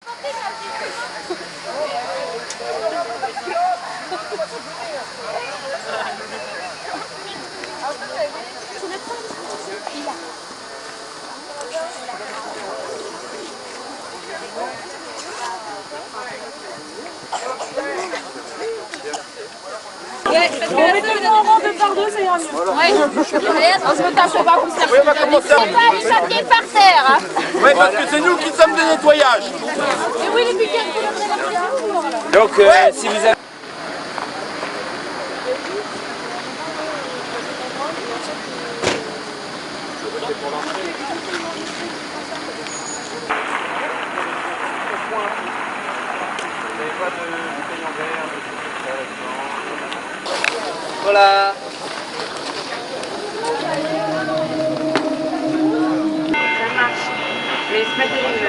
Ouais, parce que on met en rang 2 par 2, ça ira mieux. Ouais, on se tape pas comme ça. Oui, on va commencer. On va aller choquer par terre. Hein. Oui, parce que c'est nous qui sommes de nettoyage. Et oui, les week-ends, vous leur donnez la prise. Donc, si vous avez... Voilà. Ça marche. Mais c'est pas terrible.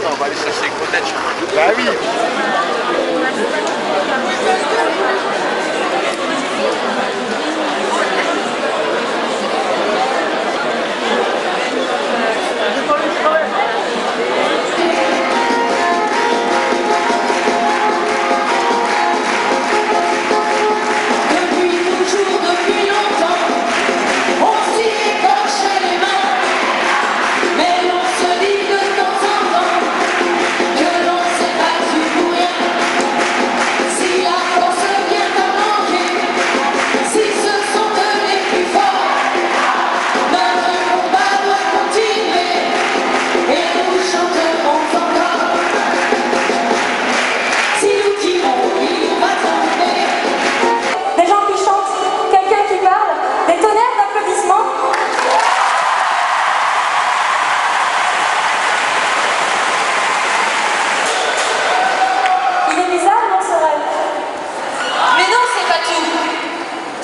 On va aller chercher les croquettes. Bah oui.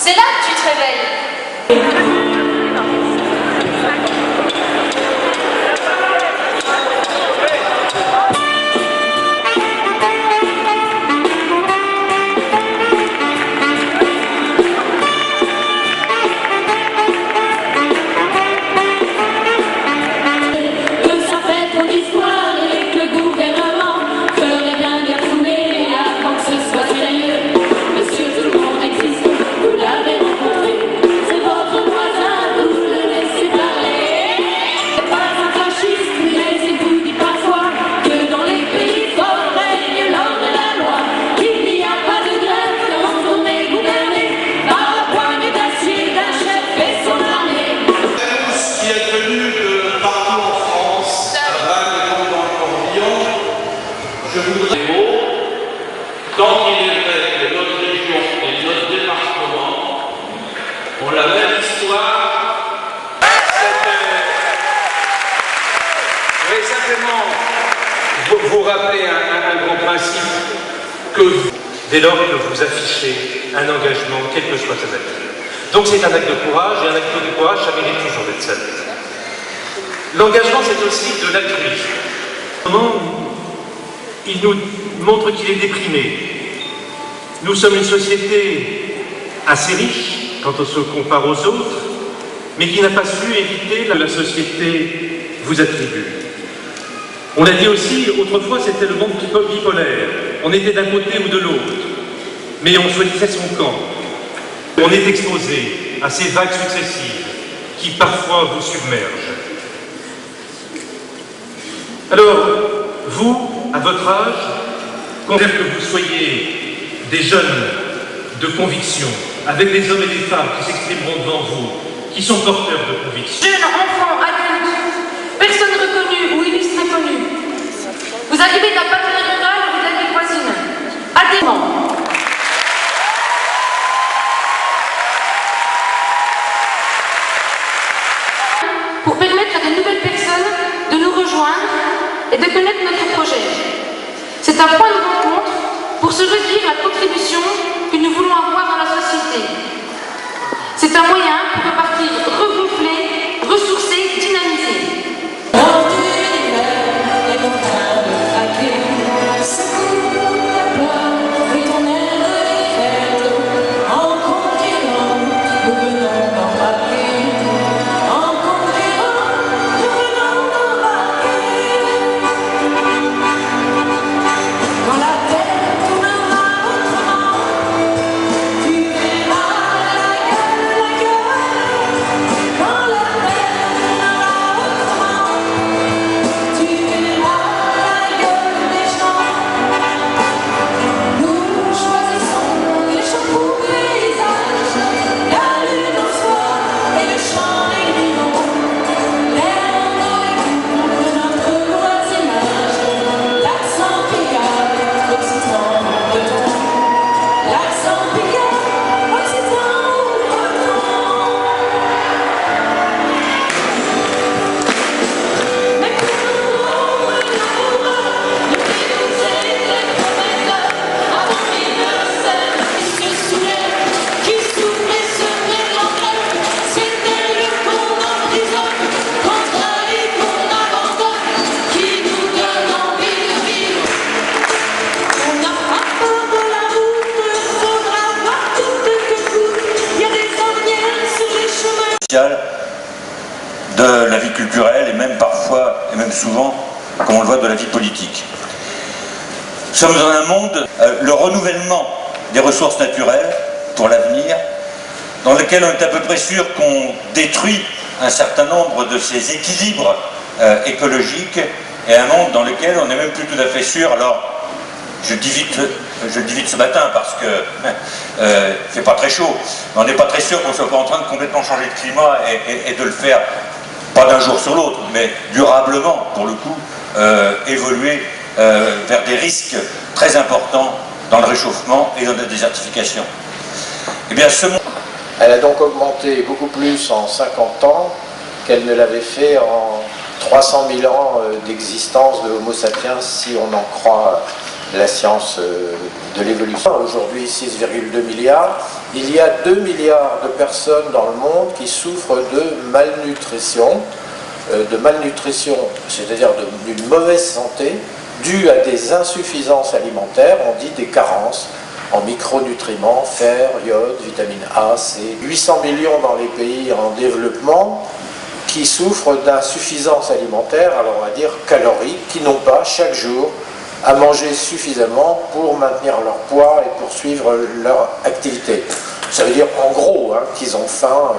C'est là que tu te réveilles. Tant il est vrai que notre région et notre département ont la même histoire, Je vais simplement vous rappeler un grand principe que dès lors que vous affichez un engagement, quelle que soit sa nature. Donc c'est un acte de courage, et un acte de courage, ça mérite toujours d'être salué. L'engagement, c'est aussi de l'altruisme. Il nous montre qu'il est déprimé. Nous sommes une société assez riche quand on se compare aux autres, mais qui n'a pas su éviter que la société vous attribue. On a dit aussi, autrefois c'était le monde bipolaire. On était d'un côté ou de l'autre, mais on choisissait son camp. On est exposé à ces vagues successives qui parfois vous submergent. Alors, vous, à votre âge, considère que vous soyez des jeunes de conviction, avec les hommes et les femmes qui s'exprimeront devant vous, qui sont porteurs de convictions. Jeunes, enfants, adultes, personnes reconnues ou illustres connues. Vous arrivez de la patrie rurale ou de la ville voisine. Adhérents. Pour permettre à de nouvelles personnes de nous rejoindre et de connaître notre projet. C'est un point de rencontre pour se redire la contribution que nous voulons avoir dans la société. C'est un moyen pour repartir regonflé, ressourcé, dynamisé. de la vie culturelle et même parfois, et même souvent, comme on le voit, de la vie politique. Nous sommes dans un monde, le renouvellement des ressources naturelles pour l'avenir, dans lequel on est à peu près sûr qu'on détruit un certain nombre de ces équilibres écologiques, et un monde dans lequel on n'est même plus tout à fait sûr. Alors, je le dis vite ce matin parce que il fait pas très chaud, mais on n'est pas très sûr qu'on soit pas en train de complètement changer de climat et de le faire, pas d'un jour sur l'autre, mais durablement, pour le coup, évoluer vers des risques très importants dans le réchauffement et dans la désertification. Eh bien, ce monde... Elle a donc augmenté beaucoup plus en 50 ans qu'elle ne l'avait fait en 300 000 ans d'existence de Homo sapiens, si on en croit la science de l'évolution. Aujourd'hui, 6,2 milliards. Il y a 2 milliards de personnes dans le monde qui souffrent de malnutrition, c'est-à-dire d'une mauvaise santé, due à des insuffisances alimentaires, on dit des carences en micronutriments, fer, iode, vitamine A, C. 800 millions dans les pays en développement qui souffrent d'insuffisance alimentaire, alors on va dire calorique, qui n'ont pas chaque jour à manger suffisamment pour maintenir leur poids et poursuivre leur activité. Ça veut dire en gros qu'ils ont faim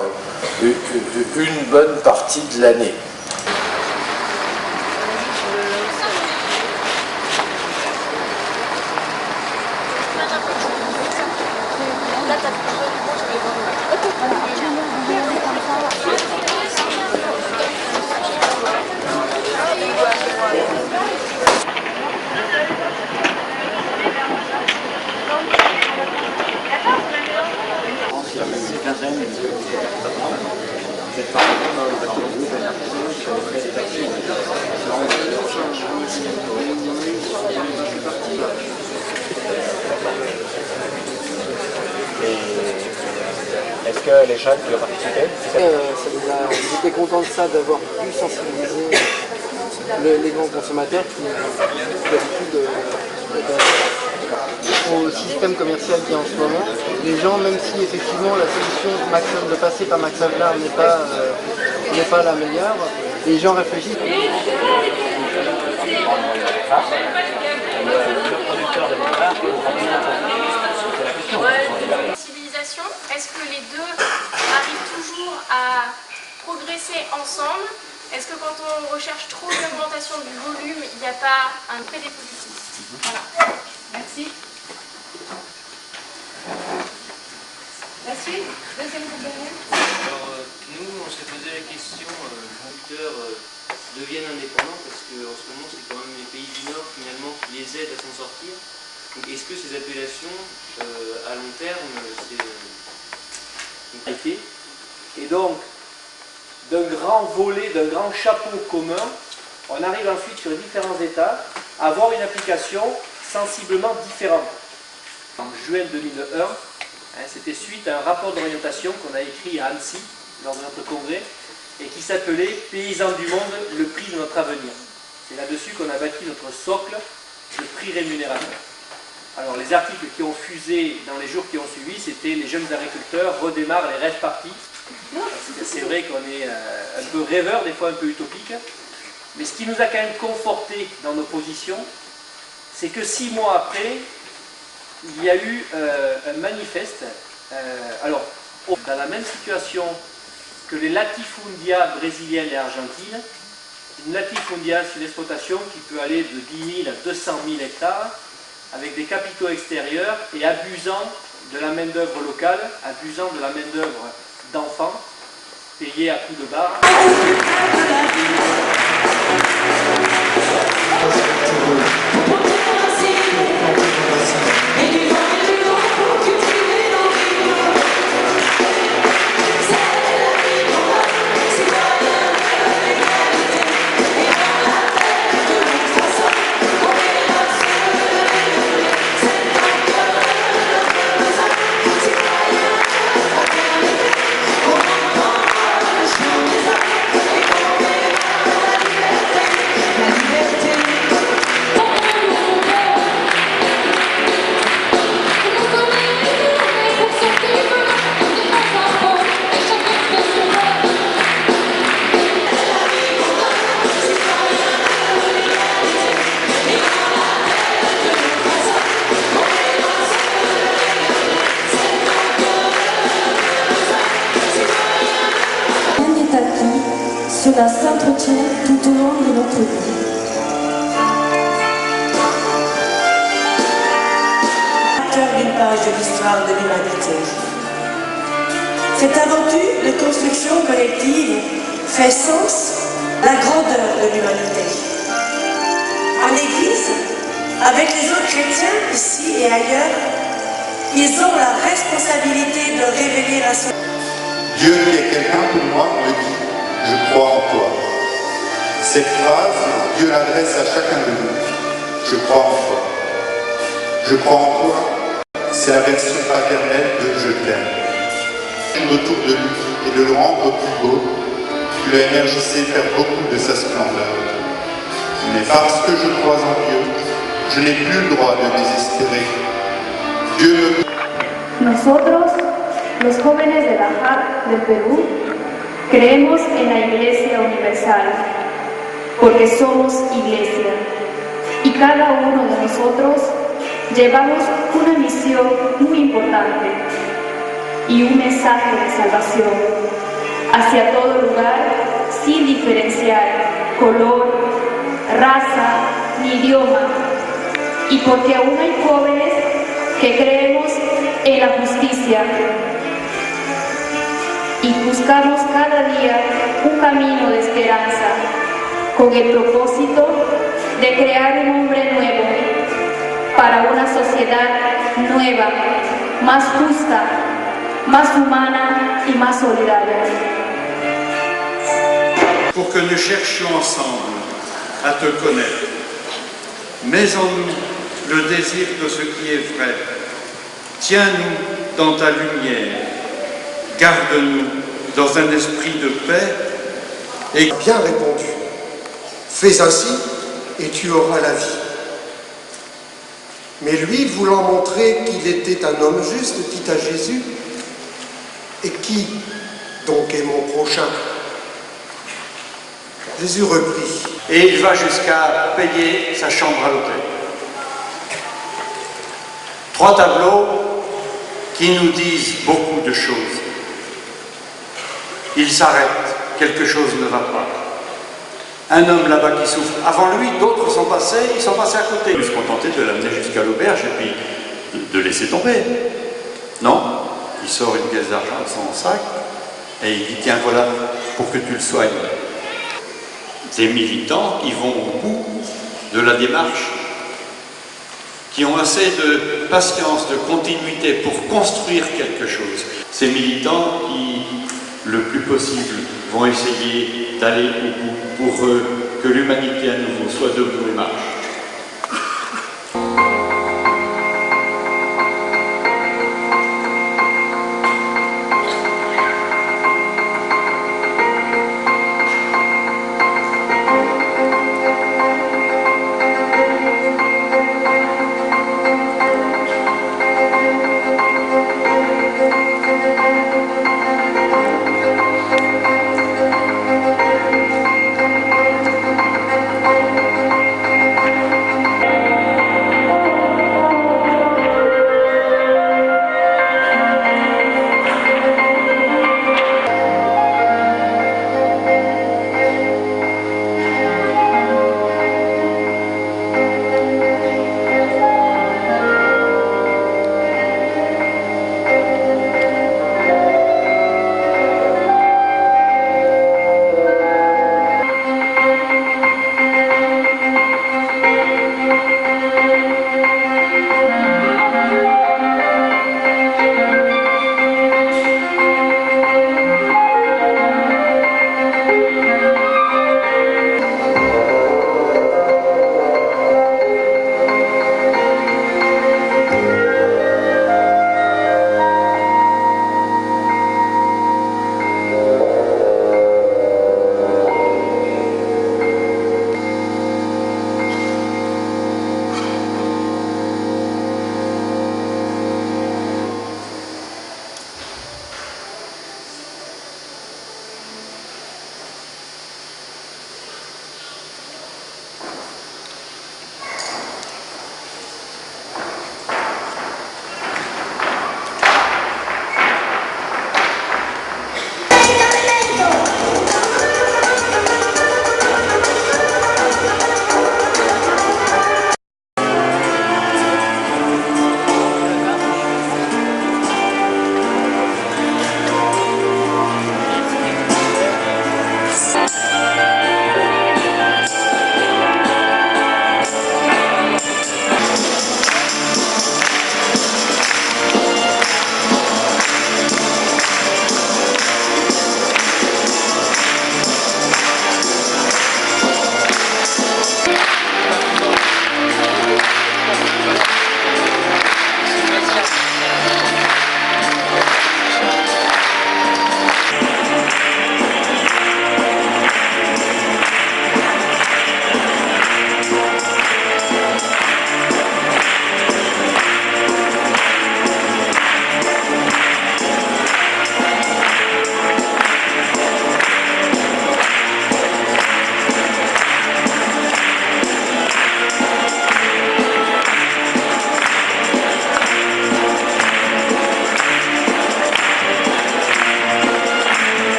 une bonne partie de l'année. Est-ce que les jeunes qui ont participé Ils étaient contents de ça, d'avoir pu sensibiliser les grands consommateurs qui d'habitude au système commercial qui est en ce moment. Les gens, même si effectivement la solution de passer par Max Havelaar n'est pas la meilleure, les gens réfléchissent. Civilisation, est-ce que les deux arrivent toujours à progresser ensemble? Est-ce que quand on recherche trop une augmentation du volume, il n'y a pas un prêt des politiques? Voilà. Merci. Ensuite, deuxième groupe d'années. Alors, nous, on s'est posé la question, les conducteurs deviennent indépendants parce qu'en ce moment, c'est quand même les pays du Nord, finalement, qui les aident à s'en sortir. Donc, est-ce que ces appellations, à long terme, c'est une qualité? Et donc, d'un grand volet, d'un grand chapeau commun, on arrive ensuite sur différents États à avoir une application sensiblement différente. En juin 2001, c'était suite à un rapport d'orientation qu'on a écrit à Annecy, lors de notre congrès, et qui s'appelait « Paysans du monde, le prix de notre avenir ». C'est là-dessus qu'on a bâti notre socle de prix rémunérateur. Alors les articles qui ont fusé dans les jours qui ont suivi, c'était « Les jeunes agriculteurs redémarrent les rêves partis ». C'est vrai qu'on est un peu rêveur, des fois un peu utopique, mais ce qui nous a quand même conforté dans nos positions, c'est que 6 mois après, il y a eu un manifeste, alors dans la même situation que les latifundia brésiliennes et argentines, une latifundia, c'est une exploitation qui peut aller de 10 000 à 200 000 hectares, avec des capitaux extérieurs et abusant de la main-d'œuvre locale, abusant de la main-d'œuvre d'enfants, payés à coups de barre. Cela s'entretient tout au long de notre vie. D'une page de l'histoire de l'humanité. Cette aventure de construction collective fait sens la grandeur de l'humanité. En Église, avec les autres chrétiens ici et ailleurs, ils ont la responsabilité de révéler à son... Dieu qui est quelqu'un pour moi me dit « Je crois en toi ». Cette phrase, Dieu l'adresse à chacun de nous. Je crois en toi. Je crois en toi, c'est la version paternelle de « Je t'aime ». Autour de lui et de le rendre plus beau, tu l'as énergisé faire beaucoup de sa splendeur. Mais parce que je crois en Dieu, je n'ai plus le droit de désespérer. Dieu me... Nosotros, los jóvenes de la JAC del Perú, creemos en la Iglesia Universal, porque somos Iglesia, y cada uno de nosotros llevamos una misión muy importante y un mensaje de salvación hacia todo lugar, sin diferenciar color, raza ni idioma, y porque aún hay jóvenes que creemos en la justicia y buscamos cada día un camino de esperanza con el propósito de crear un hombre nuevo para una sociedad nueva, más justa, más humana y más solidaria. Pour que nous cherchions ensemble à te connaître, mets en nous le désir de ce qui est vrai. Tiens-nous dans ta lumière, garde-nous dans un esprit de paix. Et bien répondu, fais ainsi et tu auras la vie. Mais lui, voulant montrer qu'il était un homme juste, dit à Jésus, et qui donc est mon prochain? Jésus reprit. Et il va jusqu'à payer sa chambre à l'hôtel. 3 tableaux qui nous disent beaucoup de choses. Il s'arrête, quelque chose ne va pas. Un homme là-bas qui souffre. Avant lui, d'autres sont passés, ils sont passés à côté. Il se contentait de l'amener jusqu'à l'auberge et puis de laisser tomber. Non, il sort une pièce d'argent de son sac et il dit tiens voilà pour que tu le soignes. Des militants qui vont au bout de la démarche, qui ont assez de patience, de continuité pour construire quelque chose. Ces militants qui, le plus possible, vont essayer d'aller au bout pour que l'humanité à nouveau soit debout et marche.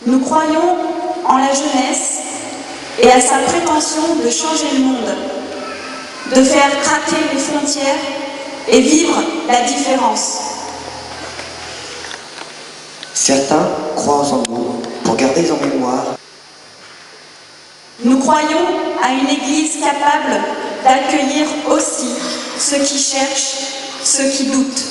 Nous croyons en la jeunesse et à sa prétention de changer le monde, de faire craquer les frontières et vivre la différence. Certains croient en nous pour garder en mémoire. Nous croyons à une Église capable d'accueillir aussi ceux qui cherchent, ceux qui doutent.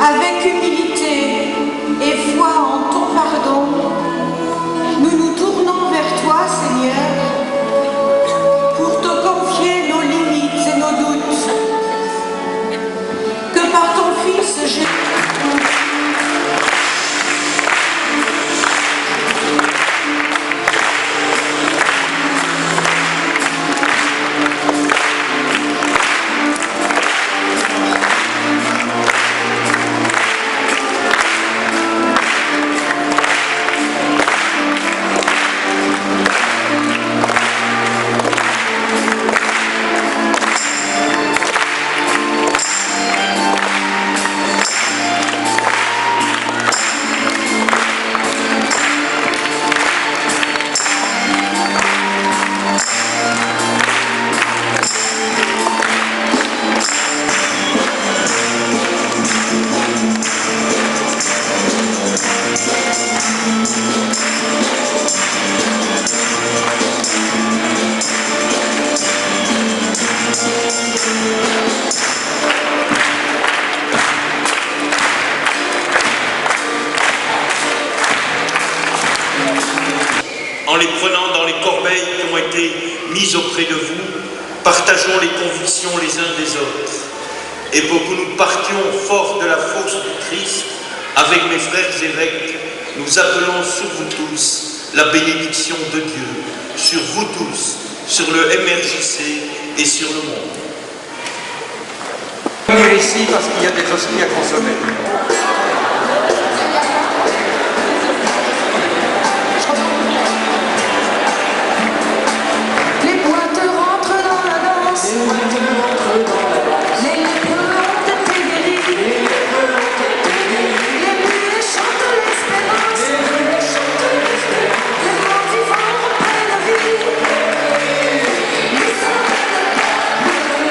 Avec humilité et foi en ton pardon, nous nous tournons vers toi, Seigneur, pour te confier ont été mises auprès de vous, partageons les convictions les uns des autres. Et pour que nous partions forts de la force du Christ, avec mes frères évêques, nous appelons sur vous tous la bénédiction de Dieu, sur vous tous, sur le MRJC et sur le monde. Venir ici parce qu'il y a des hosties à consommer. Les boîtes rentrent dans la danse. Les lépreux ont été guéris. Les muets chantent l'espérance. Les morts vivants reprennent la vie. Les saints de la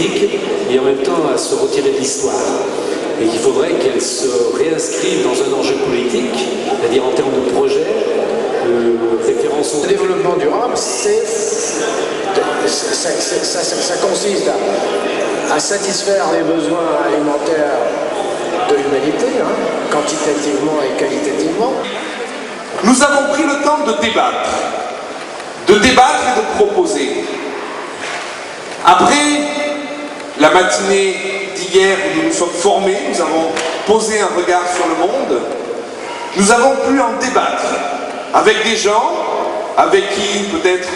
politique et en même temps à se retirer de l'histoire. Et qu'il faudrait qu'elle se réinscrive dans un enjeu politique, c'est-à-dire en termes de projet, de référence au développement durable, ça consiste à satisfaire les besoins alimentaires de l'humanité, quantitativement et qualitativement. Nous avons pris le temps de débattre et de proposer. Après la matinée d'hier où nous nous sommes formés, nous avons posé un regard sur le monde, nous avons pu en débattre avec des gens avec qui peut-être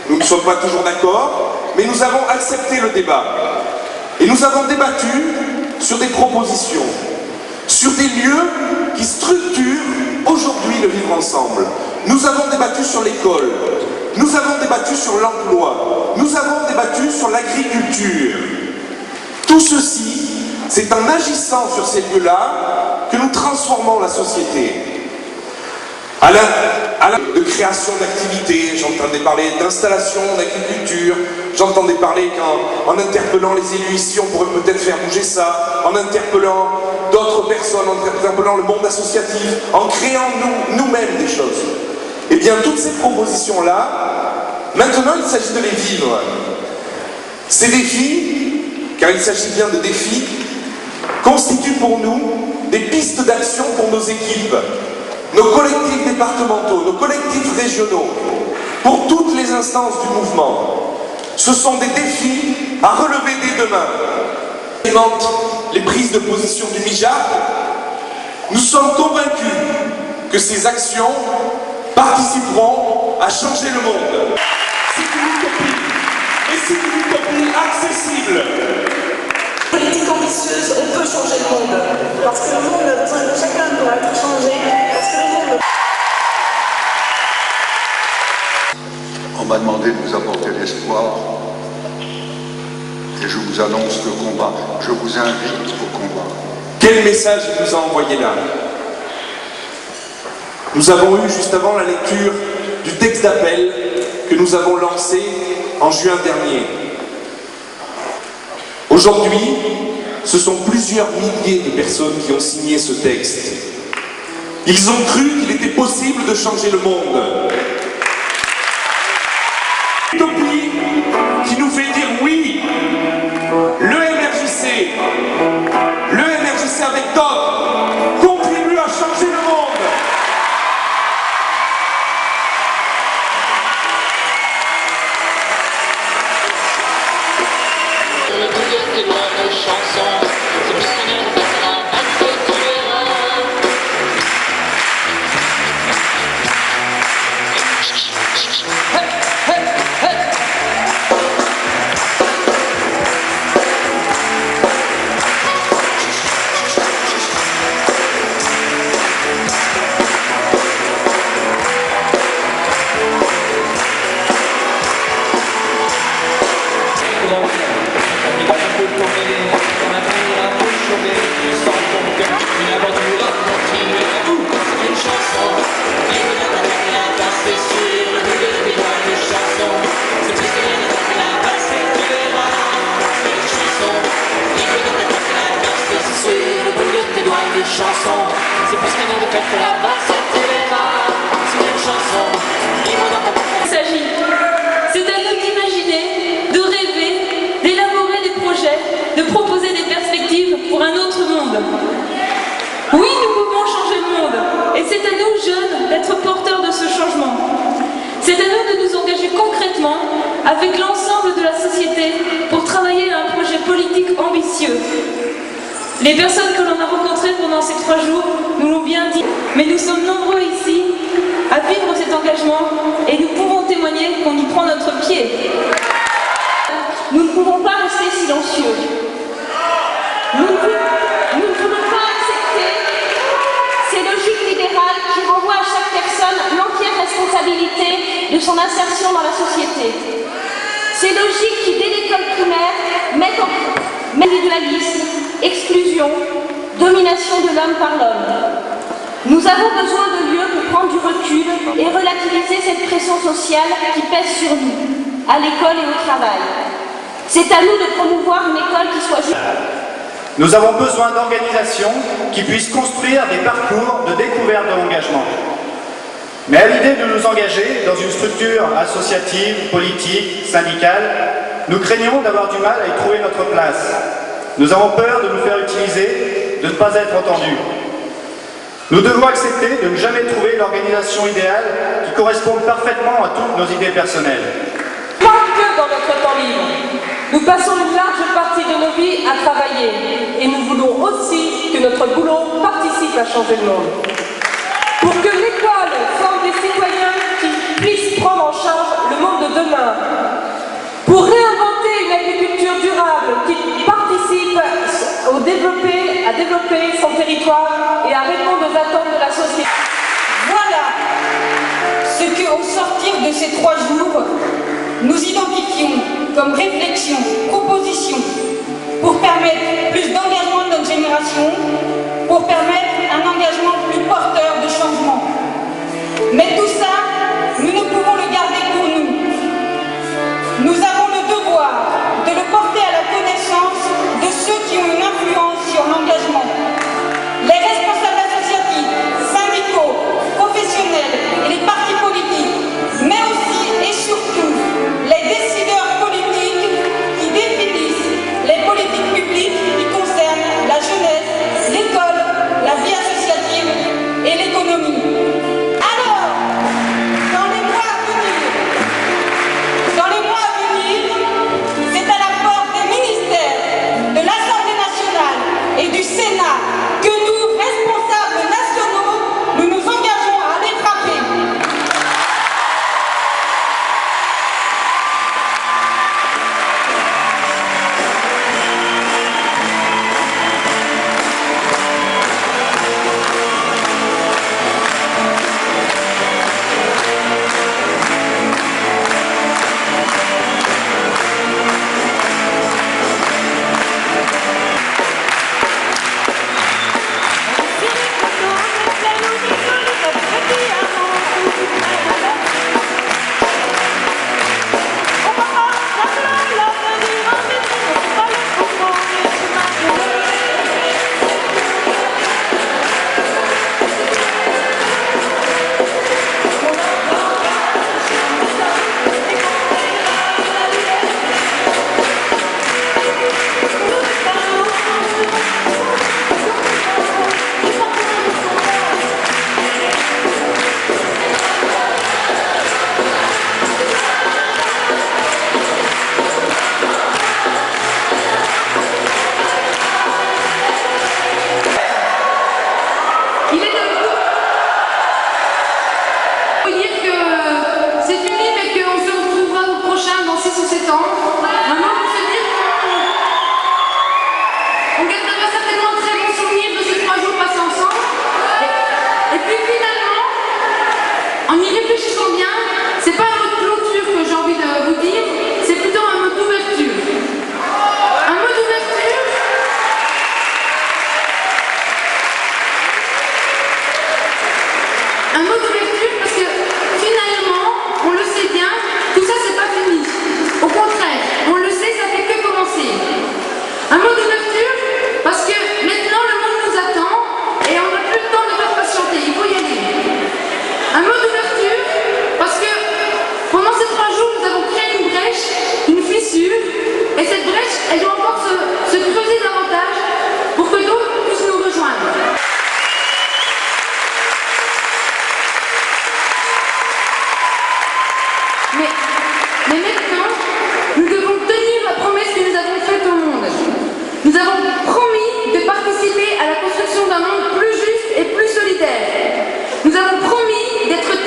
nous ne sommes pas toujours d'accord, mais nous avons accepté le débat. Et nous avons débattu sur des propositions, sur des lieux qui structurent aujourd'hui le vivre ensemble. Nous avons débattu sur l'école, nous avons débattu sur l'emploi, nous avons débattu sur l'agriculture. Tout ceci, c'est en agissant sur ces lieux-là que nous transformons la société. De création d'activités, j'entendais parler d'installation d'agriculture, j'entendais parler qu'en interpellant les élus ici, on pourrait peut-être faire bouger ça, en interpellant d'autres personnes, en interpellant le monde associatif, en créant nous-mêmes des choses. Eh bien, toutes ces propositions-là, maintenant, il s'agit de les vivre. Ces défis, car il s'agit bien de défis, constituent pour nous des pistes d'action pour nos équipes, nos collectifs départementaux, nos collectifs régionaux, pour toutes les instances du mouvement. Ce sont des défis à relever dès demain. Les prises de position du MIJAP, nous sommes convaincus que ces actions participeront à changer le monde. C'est une utopie, et c'est une utopie accessible. Politique ambitieuse, on peut changer le monde, parce que le monde a besoin de chacun pour être changé, parce que le monde... On m'a demandé de vous apporter l'espoir, et je vous annonce le combat. Je vous invite au combat. Quel message il nous a envoyé là? Nous avons eu juste avant la lecture du texte d'appel que nous avons lancé en juin dernier. Aujourd'hui, ce sont plusieurs milliers de personnes qui ont signé ce texte. Ils ont cru qu'il était possible de changer le monde. Utopie qui nous fait dire oui, le MRJC avec d'autres, contribue à changer le monde. C'est à nous d'imaginer, de rêver, d'élaborer des projets, de proposer des perspectives pour un autre monde. Oui, nous pouvons changer le monde, et c'est à nous, jeunes, d'être porteurs de ce changement. C'est à nous de nous engager concrètement avec l'ensemble de la société pour travailler à un projet politique ambitieux. Les personnes que l'on a rencontrées pendant ces 3 jours nous l'ont bien dit, mais nous sommes nombreux ici à vivre cet engagement et nous pouvons témoigner qu'on y prend notre pied. Nous ne pouvons pas rester silencieux. Nous ne voulons pas accepter ces logiques libérales qui renvoient à chaque personne l'entière responsabilité de son insertion dans la société. Ces logiques qui, dès l'école primaire, mettent en individualisme, exclusion, domination de l'homme par l'homme. Nous avons besoin de lieux pour prendre du recul et relativiser cette pression sociale qui pèse sur nous, à l'école et au travail. C'est à nous de promouvoir une école qui soit juste. Nous avons besoin d'organisations qui puissent construire des parcours de découverte de l'engagement. Mais à l'idée de nous engager dans une structure associative, politique, syndicale, nous craignons d'avoir du mal à y trouver notre place. Nous avons peur de nous faire utiliser, de ne pas être entendus. Nous devons accepter de ne jamais trouver l'organisation idéale qui corresponde parfaitement à toutes nos idées personnelles. Pas que dans notre temps libre. Nous passons une large partie de nos vies à travailler et nous voulons aussi que notre boulot participe à changer le monde. Pour que l'école forme des citoyens qui puissent prendre en charge le monde de demain. Pour réinventer une agriculture durable qui participe à développer son territoire et à répondre aux attentes de la société. Voilà ce que, au sortir de ces 3 jours, nous identifions comme réflexion, proposition, pour permettre plus d'engagement de notre génération, pour permettre un engagement plus porteur de changement. Mais tout ça, nous ne pouvons le garder pour nous. Nous avons le devoir de le porter à la connaissance de ceux qui ont une influence sur l'engagement. Les responsables associatifs, syndicaux, professionnels et les partis politiques, mais aussi et surtout les décideurs politiques qui définissent les politiques publiques qui concernent la jeunesse, l'école, la vie associative et l'économie. Alors, dans les mois à venir, c'est à la porte des ministères, de l'Assemblée nationale et du Sénat que nous, responsables nationaux, nous nous engageons à aller frapper. Nous avons promis d'être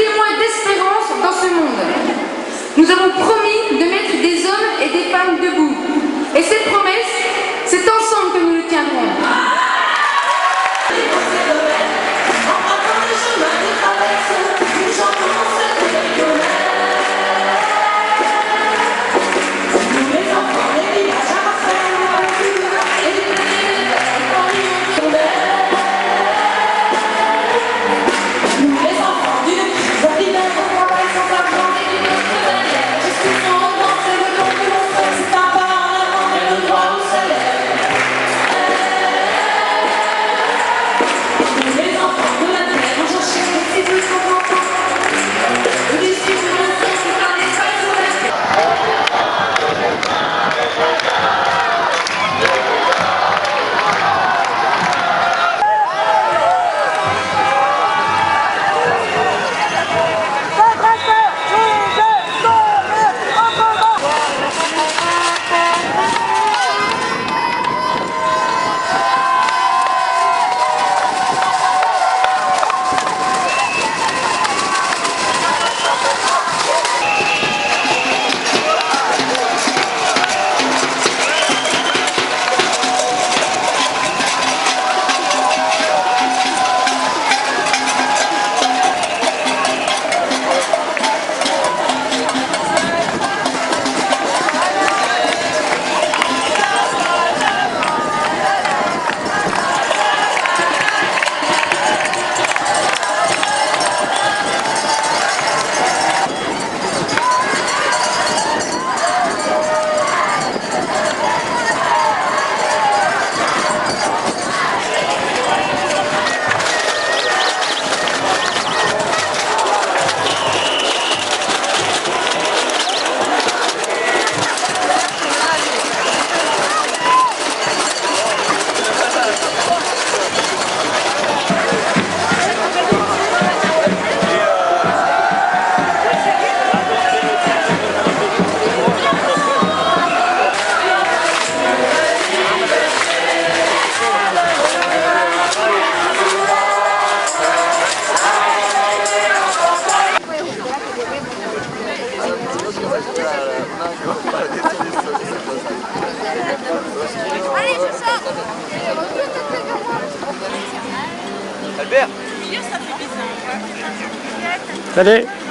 Salut.